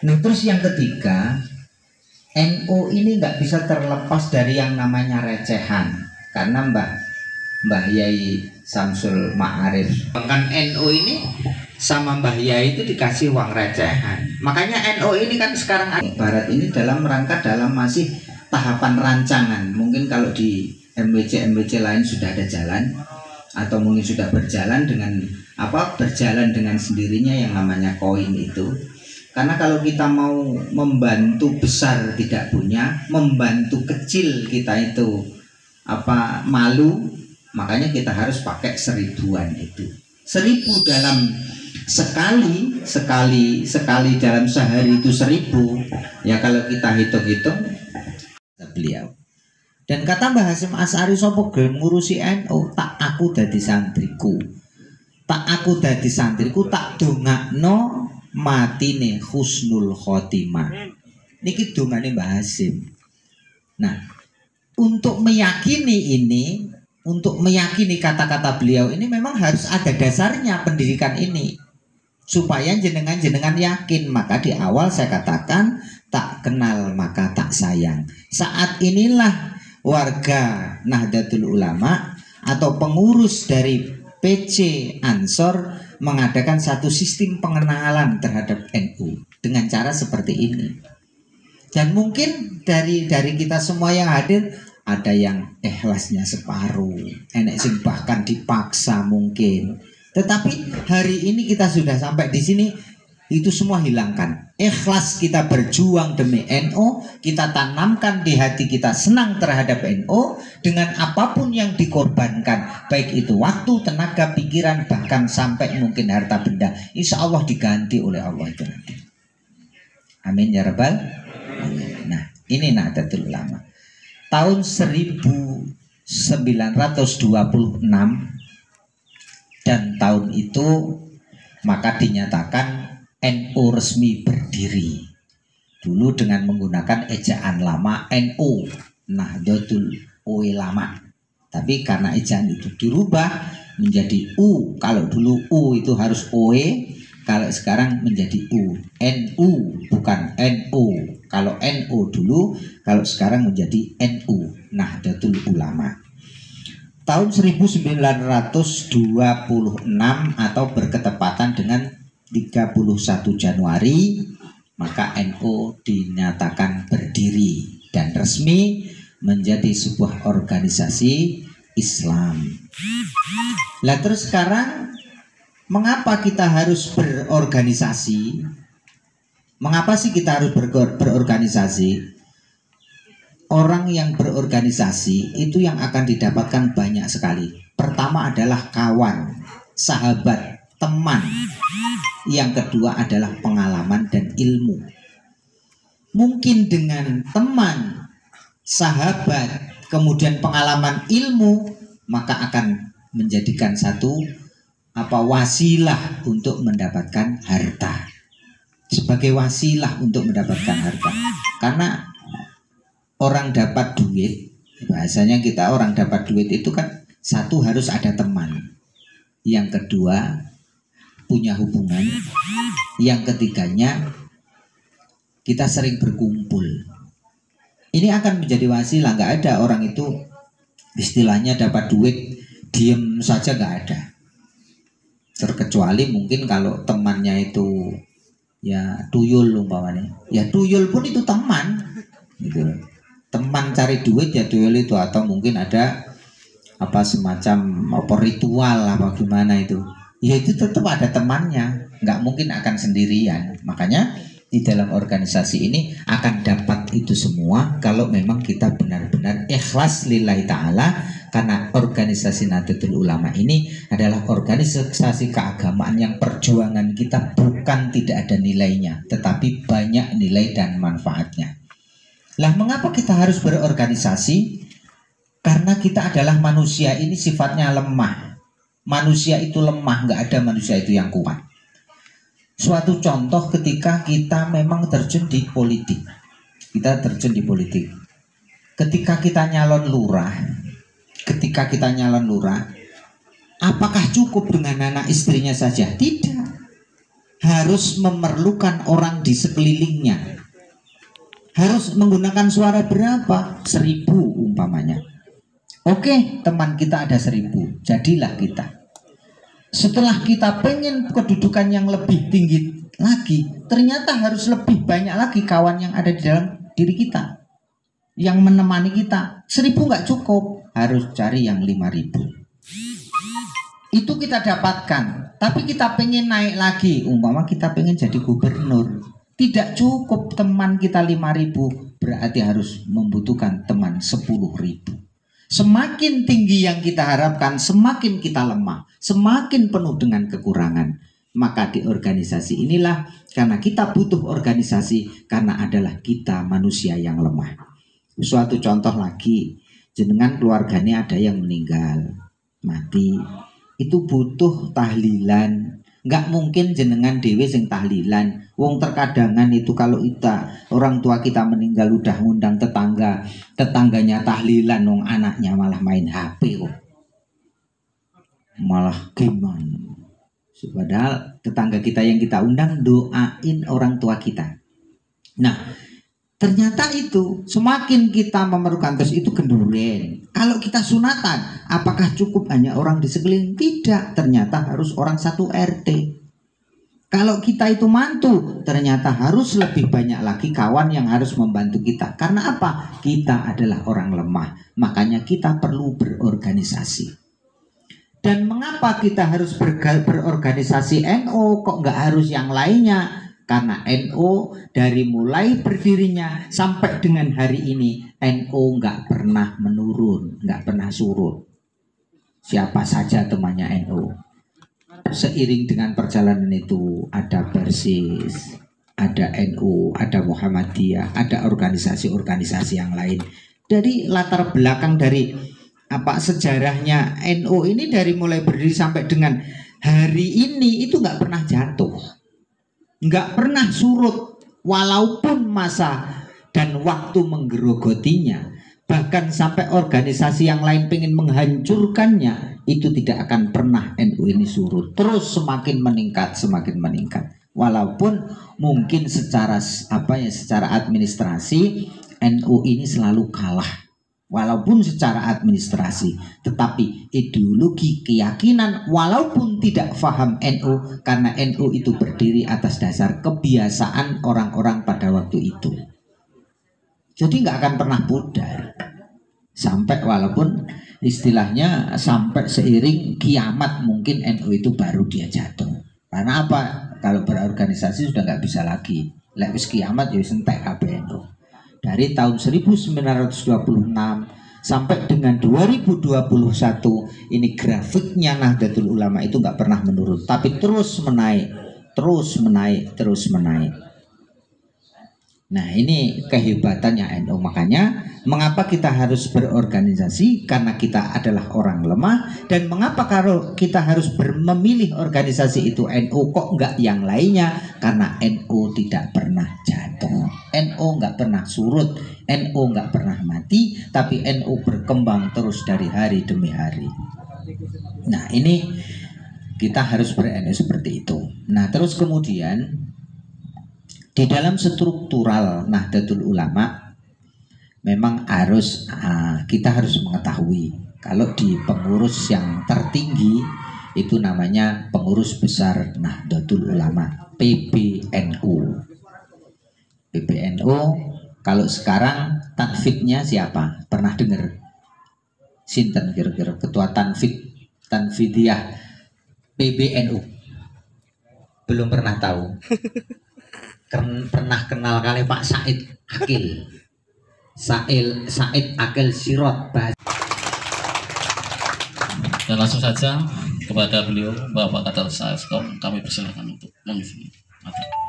Nah terus yang ketiga, NU ini nggak bisa terlepas dari yang namanya recehan, karena Mbah Yai Samsul Ma'arif kan NU ini sama Mbah Yai itu dikasih uang recehan. Makanya NU ini kan sekarang Barat ini dalam rangka masih tahapan rancangan. Mungkin kalau di MWC lain sudah ada jalan, atau mungkin sudah berjalan dengan sendirinya yang namanya koin itu. Karena kalau kita mau membantu besar tidak punya, membantu kecil kita itu malu, makanya kita harus pakai 1000-an itu. 1000 dalam sekali dalam sehari itu 1000. Ya kalau kita hitung-hitung beliau. Dan kata Mbah Hasyim Asy'ari, sapa gelem ngurusi NU, tak aku dadi santriku. Tak dongakno matine husnul khotimah. Niki dongane Mbah Hasyim. Nah, untuk meyakini kata-kata beliau ini memang harus ada dasarnya pendidikan ini. Supaya jenengan yakin. Maka di awal saya katakan, tak kenal maka tak sayang. Saat inilah warga Nahdlatul Ulama atau pengurus dari PC Ansor mengadakan satu sistem pengenalan terhadap NU dengan cara seperti ini. Dan mungkin dari kita semua yang hadir, ada yang ikhlasnya separuh, enek sing bahkan dipaksa mungkin. Tetapi hari ini kita sudah sampai di sini, itu semua hilangkan. Ikhlas kita berjuang demi NU, kita tanamkan di hati kita senang terhadap NU dengan apapun yang dikorbankan, baik itu waktu, tenaga, pikiran, bahkan sampai mungkin harta benda. Insya Allah diganti oleh Allah itu nanti. Amin ya rabbal alamin. Nah, ini Nahdlatul Ulama. Tahun 1926 dan tahun itu maka dinyatakan NU resmi berdiri. Dulu dengan menggunakan ejaan lama NU, Nahdlatul Ulama. Tapi karena ejaan itu dirubah menjadi U. Kalau dulu U itu harus OE, kalau sekarang menjadi U. NU bukan NU. Kalau NU dulu, kalau sekarang menjadi NU, Nahdlatul Ulama. Tahun 1926 atau berketepatan dengan 31 Januari, maka NU dinyatakan berdiri dan resmi menjadi sebuah organisasi Islam. Lah terus sekarang mengapa kita harus berorganisasi? Mengapa sih kita harus berorganisasi? Orang yang berorganisasi itu yang akan didapatkan banyak sekali. Pertama adalah kawan, sahabat, teman. Yang kedua adalah pengalaman dan ilmu. Mungkin dengan teman, sahabat, kemudian pengalaman, ilmu, maka akan menjadikan satu wasilah untuk mendapatkan harta. Sebagai wasilah untuk mendapatkan harta. Karena orang dapat duit, bahasanya kita orang dapat duit itu kan satu harus ada teman. Yang kedua punya hubungan. Yang ketiganya kita sering berkumpul. Ini akan menjadi wasilah. Nggak ada orang itu istilahnya dapat duit diem saja, nggak ada. Terkecuali mungkin kalau temannya itu ya tuyul umpamanya. Ya tuyul pun itu teman gitu. Teman cari duit ya tuyul itu, atau mungkin ada semacam ritual gimana itu. Ya itu tetap ada temannya, nggak mungkin akan sendirian. Makanya di dalam organisasi ini akan dapat itu semua kalau memang kita benar-benar ikhlas lillahi ta'ala. Karena organisasi Nahdlatul Ulama ini adalah organisasi keagamaan yang perjuangan kita bukan tidak ada nilainya, tetapi banyak nilai dan manfaatnya. Lah mengapa kita harus berorganisasi? Karena kita adalah manusia, ini sifatnya lemah. Manusia itu lemah, nggak ada manusia itu yang kuat. Suatu contoh ketika kita memang terjun di politik. Ketika kita nyalon lurah, apakah cukup dengan anak istrinya saja? Tidak. harus memerlukan orang di sekelilingnya. Harus menggunakan suara berapa? 1000 umpamanya. Oke, teman kita ada 1000, jadilah kita. Setelah kita pengen kedudukan yang lebih tinggi lagi, ternyata harus lebih banyak lagi kawan yang ada di dalam diri kita, yang menemani kita. 1000 nggak cukup, harus cari yang 5000. Itu kita dapatkan, tapi kita pengen naik lagi. Umpama kita pengen jadi gubernur, tidak cukup teman kita 5000, berarti harus membutuhkan teman 10.000. Semakin tinggi yang kita harapkan, semakin kita lemah, semakin penuh dengan kekurangan. Maka di organisasi inilah, karena kita butuh organisasi, karena adalah kita manusia yang lemah. Suatu contoh lagi, jenengan keluarganya ada yang meninggal, mati, itu butuh tahlilan. Nggak mungkin jenengan dewe sing tahlilan. Wong terkadangan itu kalau orang tua kita meninggal udah ngundang tetangganya tahlilan, wong anaknya malah main HP kok. Malah gimana? Padahal tetangga kita yang kita undang doain orang tua kita. Nah, ternyata itu semakin kita memerlukan, terus itu genduren. Kalau kita sunatan, apakah cukup hanya orang di sekeliling? Tidak, ternyata harus orang satu RT. Kalau kita itu mantu, ternyata harus lebih banyak lagi kawan yang harus membantu kita. Karena apa? Kita adalah orang lemah, makanya kita perlu berorganisasi. Dan mengapa kita harus berorganisasi NU? Kok nggak harus yang lainnya? Karena NU dari mulai berdirinya sampai dengan hari ini, NU nggak pernah menurun, nggak pernah surut. Siapa saja temannya NU. Seiring dengan perjalanan itu ada Persis, ada NU, ada Muhammadiyah, ada organisasi-organisasi yang lain. Dari latar belakang dari sejarahnya NU ini dari mulai berdiri sampai dengan hari ini itu nggak pernah jatuh, nggak pernah surut, walaupun masa dan waktu menggerogotinya. Bahkan sampai organisasi yang lain pengen menghancurkannya, itu tidak akan pernah NU ini surut. Terus semakin meningkat, semakin meningkat. Walaupun mungkin secara administrasi NU ini selalu kalah. Walaupun secara administrasi, tetapi ideologi, keyakinan, walaupun tidak paham NU, karena NU itu berdiri atas dasar kebiasaan orang-orang pada waktu itu. Jadi nggak akan pernah pudar. Sampai walaupun istilahnya sampai seiring kiamat mungkin NU itu baru dia jatuh. Karena apa? Kalau berorganisasi sudah nggak bisa lagi. Lek wis kiamat ya entek kabeh NU. Dari tahun 1926 sampai dengan 2021 ini grafiknya Nahdlatul Ulama itu nggak pernah menurun, tapi terus menaik, terus menaik, terus menaik. Nah, ini kehebatannya NU. Makanya mengapa kita harus berorganisasi? Karena kita adalah orang lemah. Dan mengapa kalau kita harus memilih organisasi itu NU, kok enggak yang lainnya? Karena NU tidak pernah jatuh, NU enggak pernah surut, NU enggak pernah mati, tapi NU berkembang terus dari hari demi hari. Nah, ini kita harus ber-NU seperti itu. Nah, terus kemudian di dalam struktural Nahdlatul Ulama memang harus kita harus mengetahui kalau di pengurus yang tertinggi itu namanya pengurus besar Nahdlatul Ulama, PBNU. PBNU kalau sekarang tanfidnya siapa? Pernah dengar? Sinten kira-kira ketua Tanfidiyah PBNU? Belum pernah tahu. Pernah kenal kali Pak Said Akil, Said Akil Sirot. Dan langsung saja kepada beliau Bapak Kadar Saeskom, kami persilakan untuk mengisi materi.